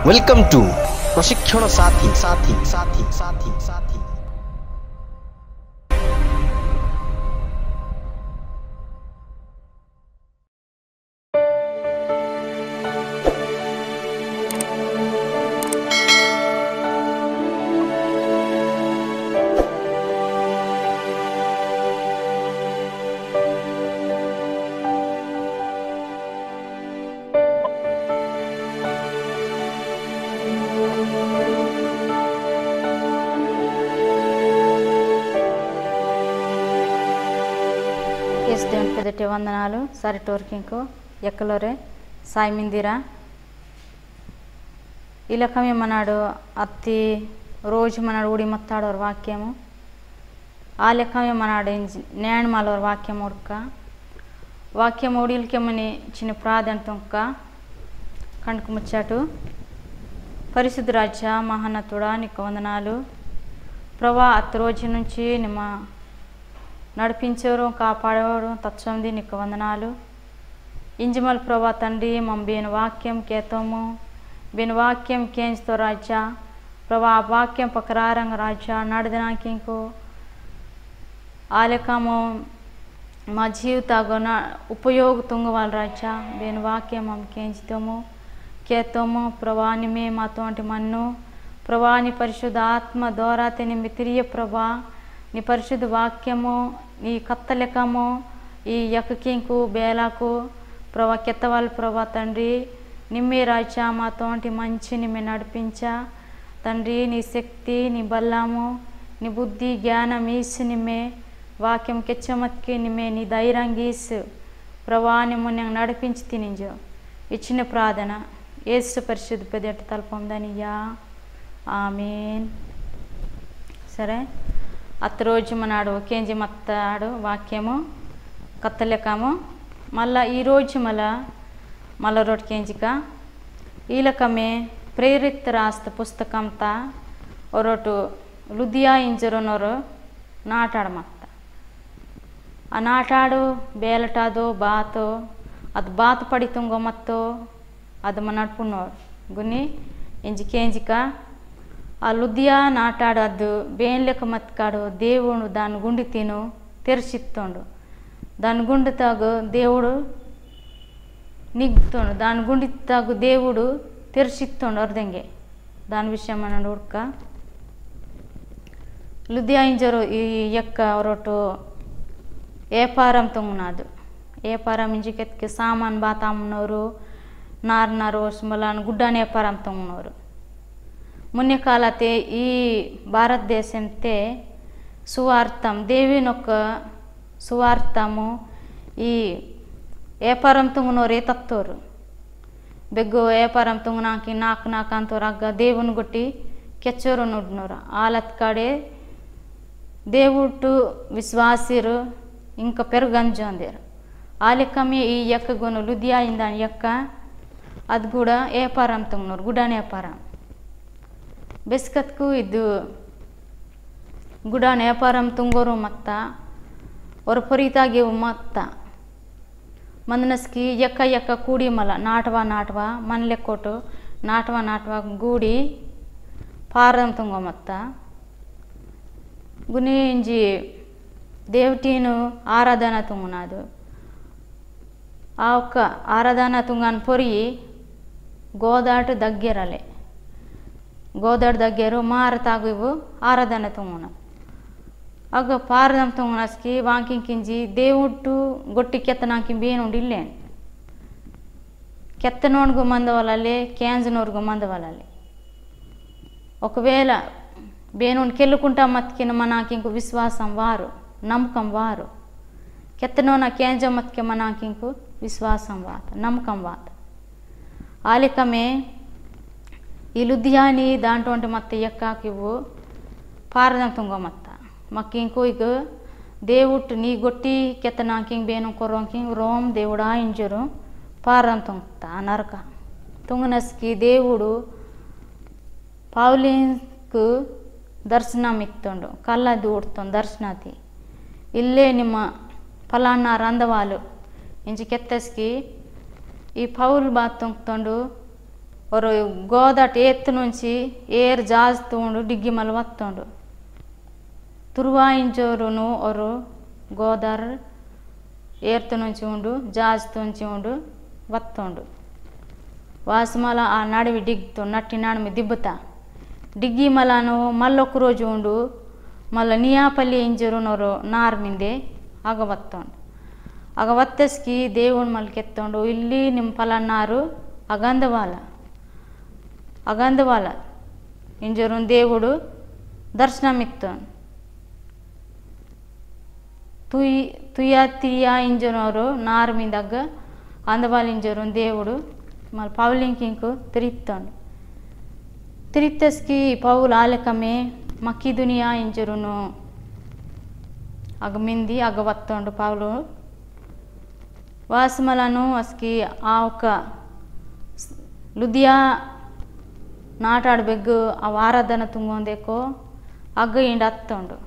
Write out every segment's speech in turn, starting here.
Welcome to प्रशिक्षण साथी साथी साथी साथी साथी। దేవుని పెదటి వందనాలు. సరిటోర్కింకు ఎక్కలోరే సాయి మిందిరా ఇలకమే మనాడు అత్తి రోజు మనాడు ఊడి మತ್ತಾడోరు వాక్యము ఆ లెక్కమే మనాడు న్యాణ్ మాలోరు వాక్యం ఉడక వాక్యం ఊడిలకేమని చిన్న ప్రాధాన్యత కండుకు ముచ్చాటు. పరిశుద్ధ రాజ్య మహానతుడా నీకు వందనాలు ప్రభా. అత్తి రోజు నుంచి నిమ్మ నడిపించేవారు కాపాడేవారు తత్సంది నీకు వందనాలు. ఇంజమల్ ప్రభా తండ్రి మమ్మ బేను వాక్యం కేతము బేను వాక్యం కేంచుతో రాజ్య ప్రభా ఆ వాక్యం పకరారంగ రాజ్య నడదనాకి ఇంకో ఆలకము మా జీవితాగ ఉపయోగ తుంగవాళ్ళ రాజ్య బేను వాక్యం మమ్మ కేంచుతాము కేతము ప్రభా నిమే మాతోంటి మన్ను ప్రభా నీ పరిశుద్ధ ఆత్మ ద్వారా నిమ్మి తిరిగే ప్రభా నీ పరిశుద్ధ వాక్యము నీ కత్తలెకము ఈ యక్కకింకు బేలకు ప్రభా కెత్తవాళ్ళు ప్రభా తండ్రి నిమ్మే రాజ్య మాతోంటి మంచి నిమ్మే నడిపించా తండ్రి. నీ శక్తి నీ బల్లము నీ బుద్ధి జ్ఞానం ఈసు నిమ్మే వాక్యం కెచ్చమత్కి నిమ్మే నీ ధైర్యం గీసు ప్రభా నిమ్ము నేను నడిపించి తినింజు ఇచ్చిన ప్రార్థన యేసు పరిశుద్ధ పెదటి తలపొందనియా ఆమేన్. సరే అత్త రోజు మనాడు కేంజి మత్తాడు వాక్యము కత్తలెక్కము మళ్ళా ఈరోజు మళ్ళా రోటి కేంజిక ఈలకమే ప్రేరిత రాస్త పుస్తకంతా ఒరోటు లుదియಾ ಇಂಜರೋನವರು ನಾಟಾಡ ಮತ್ತ ಆ ನಾಟಾಡು ಬೇಲಟಾದೋ ಬಾತೋ ಅದು ಬಾತು ಪಡಿತುಂಗೋ ಮತ್ತೋ ಅದು ನಡ್ಪುಣ್ಣೋರು ಗುನಿ ಇಂಜಿ ಕೇಂಜಿಕ ఆ లుదియా నాటాడు అద్దు బేన్లెక్క మత్కాడు దేవుడు దాని గుండి తిను తెరిచిత్తుండు దాని గుండి తాగు దేవుడు నిగ్గుతుండు దాని గుండి తాగు దేవుడు తెరిచిత్తుండు అర్థంగే దాని విషయం మన ఉడక లుదియా ఇంజరు ఈ యొక్క రొట్టు ఏపారం తొంగునాదు ఏపారం ఇంజికెత్తికి సామాన్ బాతామున్నోరు నారునారు మళ్ళీ గుడ్డాని ఏపారం తొంగునోరు మున్య కాలతే ఈ భారతదేశంతే సువార్థం దేవినొక్క సువార్థము ఈ ఏపారం తుంగునోరే తత్తోరు బెగ్గు ఏపారం తుంగునాకి నాకు అంతో రగ్గ దేవుని కొట్టి కెచ్చోరు నుడ్నోరు ఆలత్ కాడే దేవుడు విశ్వాసిరు ఇంకా పెరుగంజొందేరు ఆ లెక్కమే ఈ యొక్క గును లుదియా ఇందాని యొక్క అది కూడా ఏపారం తుంగునోరు గుడాని ఏపారం ಬೆಸ್ಕತ್ಕು ಇದು ಗುಡ ನೇಪಾರಂ ತುಂಗೋರು ಮತ್ತ ಅವ್ರ ಪೊರಿತಾಗಿವು ಮತ್ತ ಮಂದನಸ್ಕಿ ಎಕ್ಕ ಕೂಡಿ ಮಲ ನಾಟವ ಮನ್ಲೆಕ್ಕೊಟ್ಟು ನಾಟವ ಗೂಡಿ ಪಾರಂ ತುಂಗೋ ಮತ್ತ ಗುನಿ ಇಂಜಿ ದೇವಟೀನು ಆರಾಧನಾ ತುಂಗುನಾದು ಆ ఒక్క ఆరాధన తుంగని పొరి గోదాటు దగ్గరలే గోదాడు దగ్గర మారతాగు ఇవ్వు ఆరాధన తుంగున అగ పారదం తుంగునస్కి వాంకింకించి దేవుడు గొట్టి కెత్తనాకి బేనుండి ఇల్లేను కెత్తనోడుగు మందవలలే క్యాన్జనోరుగు మందవలలే ఒకవేళ బేనుండి కెళ్ళుకుంటా మత్కిన మనకి ఇంకో విశ్వాసం వారు నమ్మకం వారు కెత్తనోన క్యాంజ మత్కి మనకి ఇంకో విశ్వాసం వాత నమ్మకం వాత ఆలికమే ఈ లుదియాని దాంట్లో మత్త ఎక్కాకివ్వు పారదం తుంగో మత్త మక్కి ఇంకో ఇక దేవుడు నీ గొట్టి కెత్త నాకింగ్ బేను కొర్రంకింగ్ రోమ్ దేవుడా ఇంజరు పారదం తుంగత నరక తుంగనస్కి దేవుడు పౌలిన్కు దర్శనం ఇస్తుండు కళ్ళ దూడుతుంది దర్శనాతి ఇల్లే నిమ్మ ఫలానా రందవాళ్ళు ఇంచి కెత్తస్కి ఈ పౌలు బాత్ తుంగుతుండు ಅವರು ಗೋದಾಟ ಎತ್ತು నుంచి ಏರ್ ಜಾಸ್ತಿ ತಗೊಂಡು ಡಿಗ್ಗಿ ಮಲ್ ಒತ್ತೊಂಡು ತುರುವಾಯಿಂಚೋರುನು ಅವರು ಗೋದಾರ್ ಏರ್ತು నుంచి ఉండు ಜಾಸ್ತಿ నుంచి ఉండు ಒತ್ತೊಂಡು వాసుమల ఆ నడివి డిగ్తో నట్టి నడిమి దిబ్బుతా డిగ్గి మలను మళ్ళొక రోజు ఉండు మళ్ళీ నియాపల్లి ఇంజరునోరు నార్ మింದೆ అగవత్తోండు అగవత్తస్కి దేవుడు మళ్ళకెత్తోండు ಇಲ್ಲಿ ನಿಮ್ಮ ಫಲన్నారు ಅಗಂದವಾಲ ಇಂಜರು దేవుడు ದರ್ಶನಮಿತ್ತೋನು ತುಯ್ಯ ಇಂಜನವರು ನಾರ್ ಮಿಂದಾಗ అందవాళ్ళ ఇంజరు దేవుడు మళ్ళీ పౌలింకింకు తిరిత్తస్కి పౌలు ఆలకమే మక్కి దునియా ఇంజరును అగమింది అగవత్తోండు పౌలు వాసుమలను అస్కి ఆ ఒక ಲುದಿಯಾ ನಾಟಾಡಬೇಕು ಆ ಆರಾಧನ ತುಂಗೊಂದೇಕೋ ಅಗ್ಗ ಇಂಡ ಹತ್ತೊಂಡು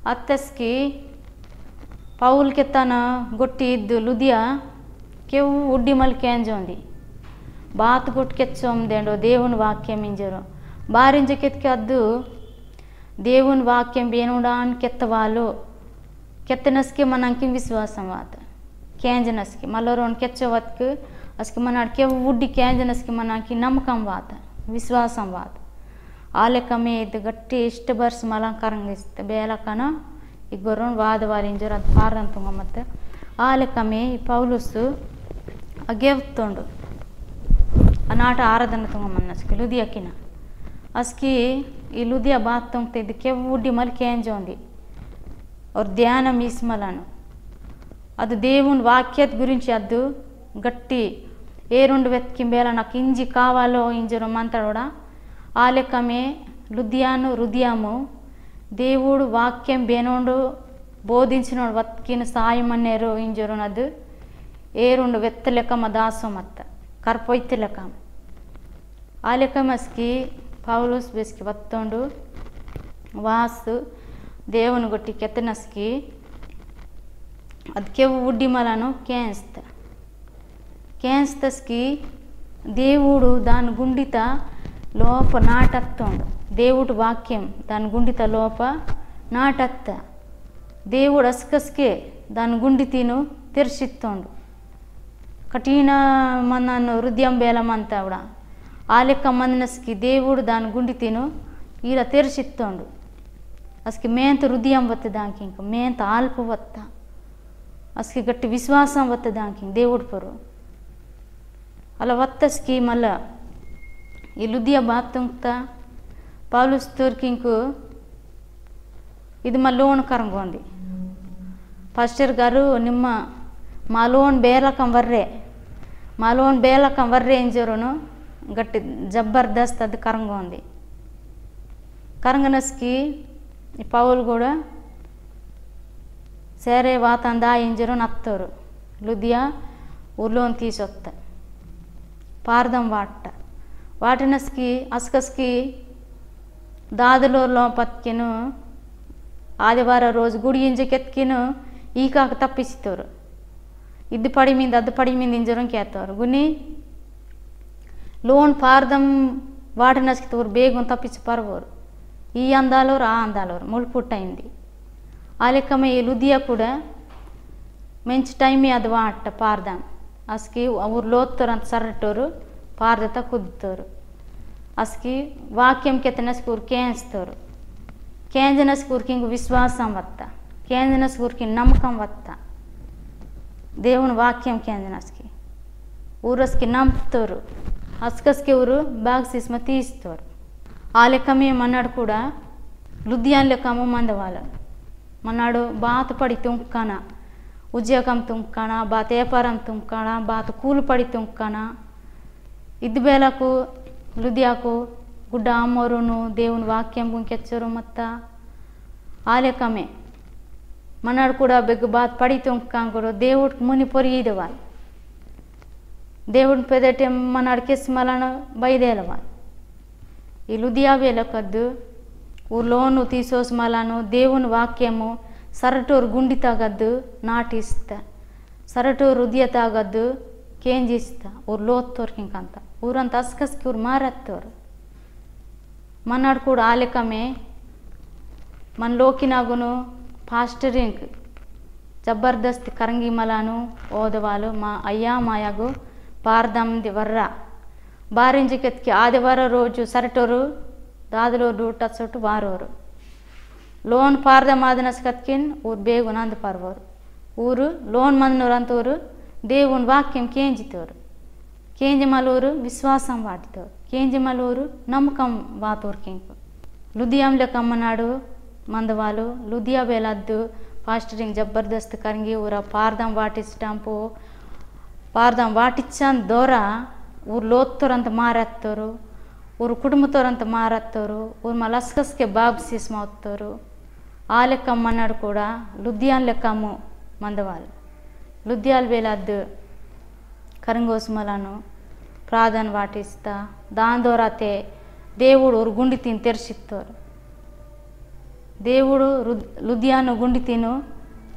ಅತ್ತಸ್ಕಿ ಪೌಲ್ಕೆ ತನ ಗೊಟ್ಟಿ ಇದ್ದು ಲುದಿಯಾ ಕೆವು ಉಡ್ಡಿ ಮಲ್ಕೆ ಅಂಜೋಂದಿ ಬಾತ್ ಗುಟ್ ಕೆಚ್ಚೊಂದೇಂಡು దేవుని వాక్యం ఇంజరు బారింజ కెత్కి అద్దు దేవుని వాక్యం బేనుడాన్ కెత్తవాళ్ళు కెత్తనస్కి మనంకి విశ్వాసం వాత కేంజనస్కి మళ్ళీ కెచ్చవత్కు అస్కి మన ಕೆವು ಉಡ್ಡಿ ಕೇಂಜನಸ್కి మనకి నమ్మకం వాత ವಿಶ್ವಾಸಂ వాత ಆಲೆಕಮೆ ಇದು ಗಟ್ಟಿ ಇಷ್ಟು ಬರ್ಸ್ ಮಲಂಕರಂಗಿಸ್ತೆ ಬೇಲಕನ ಈ ಗೊರೋನ್ ವಾದವಾರಿ ಇಂಜರು ಅದು ಪಾರಂತುಂಗ ಮತ್ತು ಆಲೆಕಮೆ ಈ ಪೌಲುಸು ಅಗೆವ್ತೊಂಡು ಆ ನಾಟ ಆರಾಧನೆ ತುಂಗಮ್ಮನ್ನಸ್ಕಿ ಲುದಿಯಕಿನ ಅಸ್ಕಿ ಈ ಲುದಿಯ ಬಾತ್ ತುಂಗ್ತಿದ್ದು ಕೆವು ಉಡ್ಡಿ ಮಲ್ ಕೇಂಜೋಂದಿ ಅವ್ರ ಧ್ಯಾನ ಮೀಸ್ಮలను ಅದು దేవుని వాక్యత గురించి అద్దు గట్టి ఏ రెండు వెతికింబేలా నాకు ఇంజి కావాలో ఇంజరు మంతడా ఆ లెక్కమే లుదియాను హృదయము దేవుడు వాక్యం బేనోండు బోధించినోడు వత్కిన సాయం అన్నేరు ఇంజరునదు ఏ రెండు వెత్త లెక్కమ దాసమత్త కర్పొయ్తి లెక్క ఆ లెక్కమస్కి పౌలుస్ బెస్కి వత్తోండు వాసు దేవుని గొట్టి కెత్తనస్కి ಅದಕ್ಕೆ ಉಡ್ಡಿ ಮలను కేంస్తస్కి దేవుడు దాని గుండిత లోప నాటత్తోండు దేవుడు వాక్యం దాని గుండిత లోప నాటత్త దేవుడు ಅಸ್ಕಸ್ಕೆ దాని గుండితిను తెరిసిత్తోండు కఠిన మనను హృదయం బేలమంతవడ ఆ లెక్క మందనస్కి దేవుడు దాని గుండితిను ఇలా తెరిసిత్తోండు అస్కి మేంత హృదయం వత్త దానికి ఇంకా మేంత ఆల్పు వత్త అస్కి గట్టి విశ్వాసం వత్త దానికి దేవుడు పరు అలా వత్తస్కి మళ్ళా ఈ లుదియా బాతుంగ్తా పౌలుస్ తోర్కింకు ఇది మా లోన్ కరంగోంది పాస్టర్ గారు ನಿಮ್ಮ మా లోన్ ಬೇಲಕಂ ವರ್ರೆ ಎಂಜರುನು గట్టి జబర్దస్త్ అది కరంగోంది కరంగనస్కి ఈ పౌలు కూడా సేరే వాతందా ఇంజరు నత్తరు లుదియా ఊర్లోని తీసొత్త పార్దం వాటినస్కి అస్కస్కి దాదులో పత్కిను ఆదివార రోజు గుడి ఇంజకెత్కిను ఈ కాక తప్పిస్తారు ఇది పడి మీద అది పడి మీద ఇంజరం కేస్తారు గుని లోన్ పార్దం వాటినస్కి తోరు ಬೇಗం తప్పించి పరవరు ఈ అందాలోరు ఆ అందాలోరు ముల్పుట్టయింది ಆ ಲೆಕ್ಕಮೆ ಈ ಲುದಿಯಾ ಕೂಡ ಮೆಂಚ್ ಟೈಮಿ ಅದು ವಾಟ ಪಾರ್ದಂ ಅಸ್ಕಿ ಅವ್ರು ಲೋತ್ತೋರಂತ ಸರಟೋರು ಪಾರ್ದತ ಕುದ್ದೋರು ಅಸ್ಕಿ ವಾಕ್ಯಂ ಕೆತ್ತನಸ್ಕಿ ಊರು ಕೇಂಸ್ತೋರು ಕೇಂಜನಸ್ಕಿ ಊರ್కి ఇంక విశ్వాసం వత్త కేంజనస్కి ఊర్కి నమ్మకం వత్త దేవుని వాక్యం కేంజనస్కి ఊరస్కి ನಂಬ್ತೋರು అస్కస్కి ఊరు బాగ్సిస్మ తీస్తారు ఆ లెక్కమే మన్నాడు కూడా లుదియాన్ లెక్కము మందవాళ్ళ మన్నాడు బాత పడి తుంకన ఉద్యోగం తుంకన బాత వ్యాపారం తుంకన బాత కూలి పడి తుంకన ఇది ಬೇలకు లుదియాకు గుడ్డ అమ్మోరును దేవుని వాక్యం గుంకెచ్చరు మత్త ఆ లెక్కమే మన్నాడు కూడా బెగ్గు బాత పడి తుంకం కూడా దేవుడికి ముని పొరిగిదవాలి దేవుడిని పెదటే మన్నాడు కెస్మలను బయదేలవాలి ఈ లుదియా వేలకద్దు ఊర్లోను తీసోసి మలను దేవుని వాక్యము సరటూరు గుండి తాగద్దు నాటిస్త సరటూరు హృదయ తాగద్దు ಕೇಂಜ್ ಇಸ್ತ ಊರು ಲೋತ್ತೋರ್కి ఇంకంత ఊరంతా అస్కస్కి ఊరు మారెత్తోరు మన్నాడు కూడా ఆలెకమే మన లోకినాగును పాస్టరింగ్ జబర్దస్త్ కరంగి మలాను ఓదవాలు మా అయ్యా మాయాగు పార్దమ్ది వర్ర బారింజికెత్కి ఆదివార రోజు సరటోరు దాదులో డూట చోటు వారోరు లోన్ పార్దమాదనస్కత్కిన్ ఊరు బేగునందు పర్వోరు ఊరు లోన్ మందురంతూరు దేవుని వాక్యం కేంజితోరు కేంజిమలూరు విశ్వాసం వాటితోరు కేంజిమలూరు నమ్మకం వాతూరుకింకు లుధియాంలో కమ్మనాడు మందవాళ్ళు లుధియా వేలద్దు పాస్టరింగ్ జబర్దస్త్ కరంగి ఊర పార్దం వాటిస్టాంపు పార్దం వాటిచ్చాన్ దోర ఊరు లోత్తోరంత మారెత్తోరు ಊರು ಕುಟುಂಬದವ್ರಂತ ಮಾರತ್ತವರು ಊರು ಮಲಸ್ಕಸ್ಗೆ ಬಾಬ್ಸಿಸ್ಮೌತ್ತವರು ಆ ಲೆಕ್ಕಮ್ಮ అన్నాడు కూడా లుధియాన్ లెక్కము మందవాళ్ళు లుధియాల్ వేలద్దు కరంగోసుమలను ప్రార్థన వాటిస్తా దాని దోరాతే దేవుడు ఊరు గుండి తిని తెరిసిత్తోరు దేవుడు లుధియాన్ గుండి తిను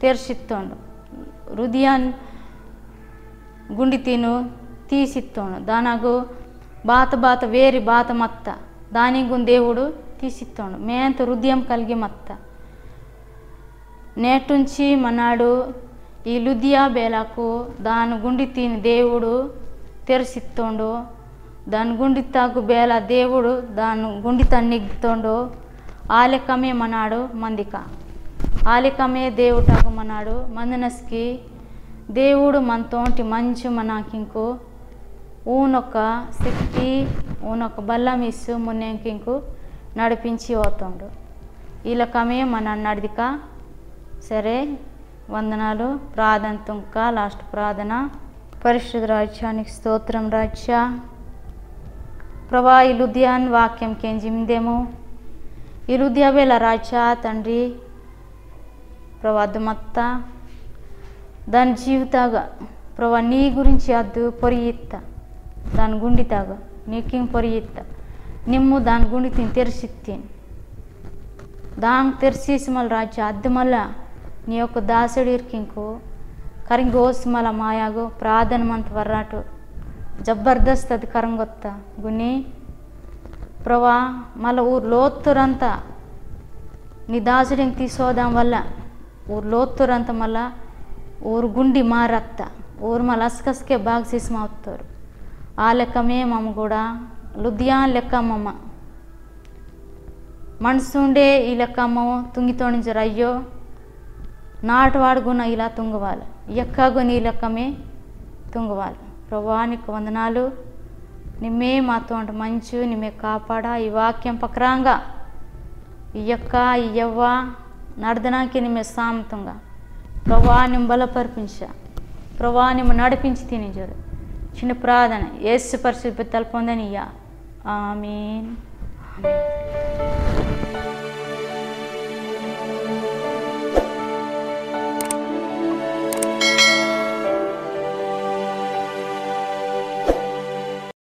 తెరిసిత్తోండు లుధియాన్ గుండి తిను తీసిత్తోండు దానాగు బాత వేరి బాత మత్త దానిగు దేవుడు తీసిత్తోండు మేంత హృదయం కలిగి మత్త నేటుంచి మనాడు ఈ లుధియా బేలకు దాని గుండి తిని దేవుడు తెరిసిత్తోండు దాని గుండి తాగు బేల దేవుడు దాని గుండి తన్నిగుతోండు ఆలెకమే మనాడు మందిక ఆలెకమే దేవుటాకు మనాడు మందినస్కి దేవుడు మనతోటి మంచి మనాకింకు ఊనొక శక్తి ఊనొక బల్లం ఇస్తూ మున్నేంకింకు నడిపించి పోతుండు వీళ్ళకమే మన నడిదిక సరే వందనాలు ప్రార్థన తుంక లాస్ట్ ప్రార్థన పరిశుద్ధ రాజ్యానికి స్తోత్రం రాజ్య ప్రభా ఈ లుధియాన్ వాక్యం కేంజిందేమో ఈ లుధియా వేల రాజ్య తండ్రి ప్రభా అద్దుమత్త దాని జీవితాగా ప్రభా నీ గురించి అద్దు పొరియిత్త దాని ಗುಂಡಿತಾಗ ನೀಕಿಂಗ್ ಪೊರಿಯಿತ್ತ ನಿಮ್ಮು దాని గుండి తిని తెరిసిత్తేను దాని తెరిసేసి మళ్ళీ రాజ్య అద్దు మళ్ళా నీ యొక్క దాసుడికింకు కరింగోసి మళ్ళా మాయాగు ప్రార్థన మంత వర్రాటు జబర్దస్త్ అది కరంగొత్త గుని ప్రభా మళ్ళీ ఊరు లోతురంతా నీ దాసుడిని తీసుకోదాం వల్ల ఊరు లోతురంతా మళ్ళా ఊరు గుండి మారత్త ఊరు మళ్ళీ అస్కస్కే బాగా సీసమవుతారు ఆ లెక్కమే మమ్మ కూడా లుధియాన్ లెక్కమ్మ మనసు ఉండే ఈ లెక్కమ్మ తుంగితోడించారు అయ్యో నాటువాడుగున్న ఇలా తుంగవాలి ఎక్కగుని ఈ లెక్కమే తుంగవాలి ప్రభానికి వందనాలు నిమ్మే మాతో అంటే మంచు నిమ్మే కాపాడా ఈ వాక్యం పక్రాంగా ఈ యొక్క ఈ యవ్వ నడదనానికి నిమ్మే సామతంగా ప్రభా నిమ్మ బలపర్పించా ప్రభా నిమ్మ నడిపించి తినిజోడు చిన్న ప్రార్థన యేసు పరిశుద్ధ పొందనియ్యా ఆమేన్ ఆమేన్.